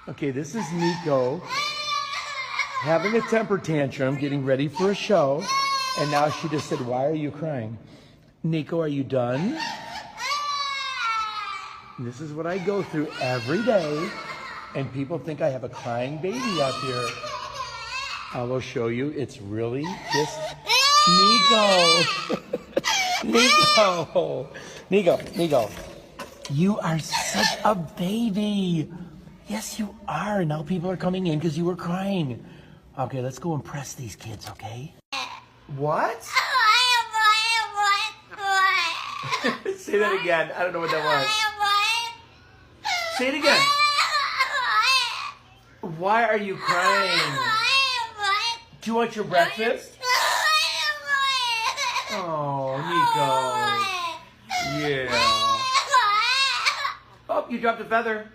Okay, this is Nico having a temper tantrum, getting ready for a show. And now she just said, why are you crying? Nico, are you done? This is what I go through every day. And people think I have a crying baby up here. I will show you. It's really just Nico. Nico. You are such a baby. Yes, you are. Now people are coming in because you were crying. Okay, let's go impress these kids, okay? What? Say that again. I don't know what that was. Say it again. Why are you crying? Do you want your breakfast? Oh, Nico. Yeah. Oh, you dropped a feather.